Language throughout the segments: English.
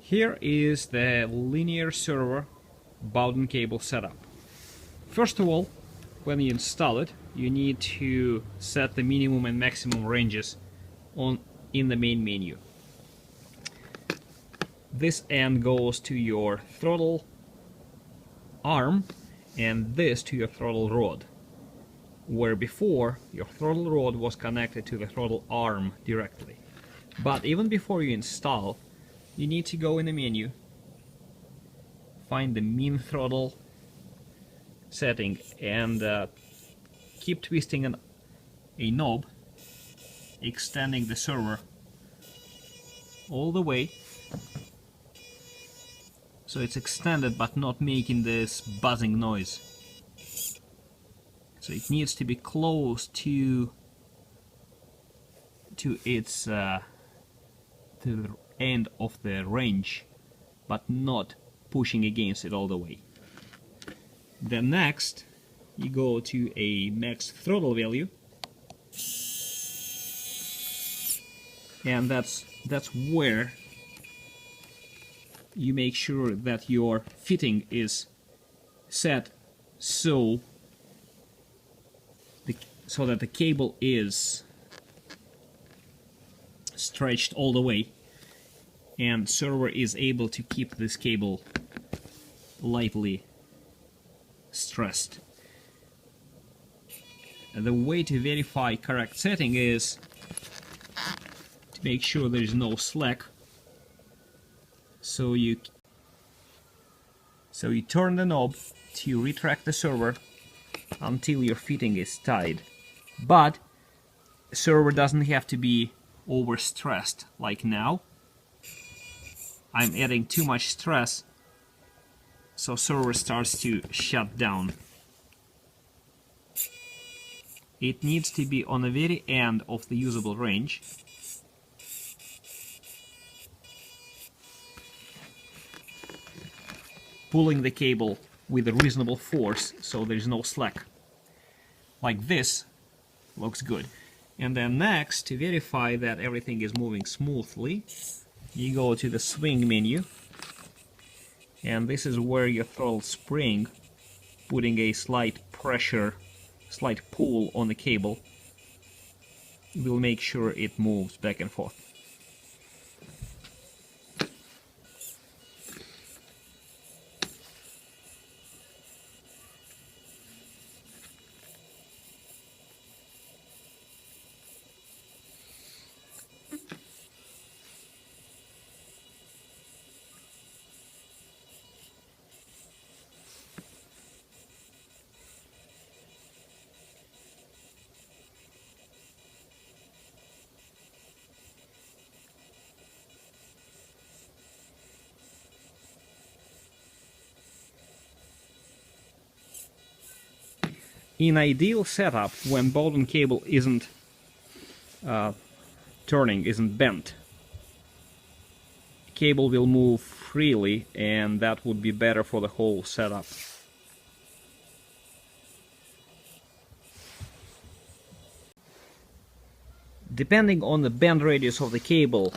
Here is the linear server Bowden cable setup. First of all, when you install it, you need to set the minimum and maximum ranges in the main menu. This end goes to your throttle arm and this to your throttle rod, where before your throttle rod was connected to the throttle arm directly. But even before you install, you need to go in the menu, find the min throttle setting, and keep twisting a knob, extending the server all the way so it's extended but not making this buzzing noise. So it needs to be close to its to the end of the range, but not pushing against it all the way. Then next you go to a max throttle value, and that's where you make sure that your fitting is set so that the cable is stretched all the way and server is able to keep this cable lightly stressed. And the way to verify correct setting is to make sure there is no slack. So you turn the knob to retract the server until your fitting is tied. But the server doesn't have to be overstressed like now. I'm adding too much stress, so server starts to shut down. It needs to be on the very end of the usable range. Pulling the cable with a reasonable force so there's no slack. Like this looks good. And then next, to verify that everything is moving smoothly, you go to the swing menu, and this is where your throttle spring, putting a slight pressure, slight pull on the cable, will make sure it moves back and forth. In ideal setup, when Bowden cable isn't turning, isn't bent, cable will move freely, and that would be better for the whole setup. Depending on the bend radius of the cable,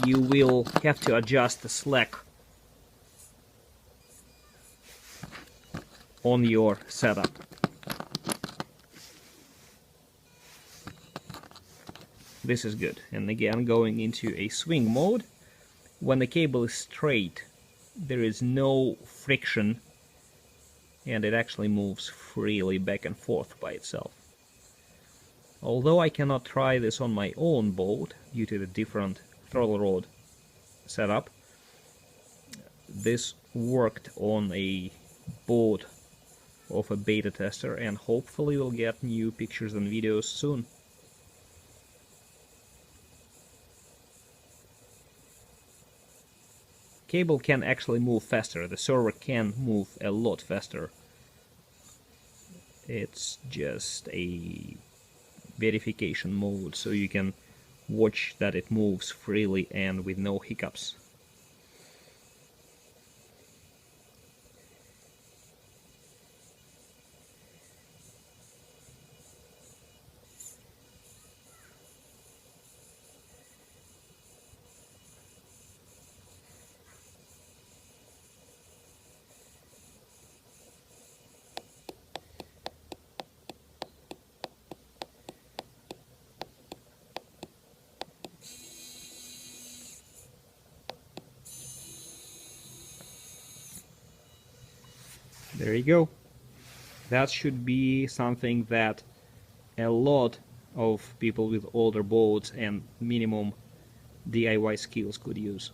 you will have to adjust the slack on your setup. This is good. And again, going into a swing mode, when the cable is straight, there is no friction and it actually moves freely back and forth by itself. Although I cannot try this on my own boat due to the different throttle rod setup, this worked on a boat of a beta tester, and hopefully we'll get new pictures and videos soon. Cable can actually move faster, the server can move a lot faster. It's just a verification mode, so you can watch that it moves freely and with no hiccups. There you go. That should be something that a lot of people with older boats and minimum DIY skills could use.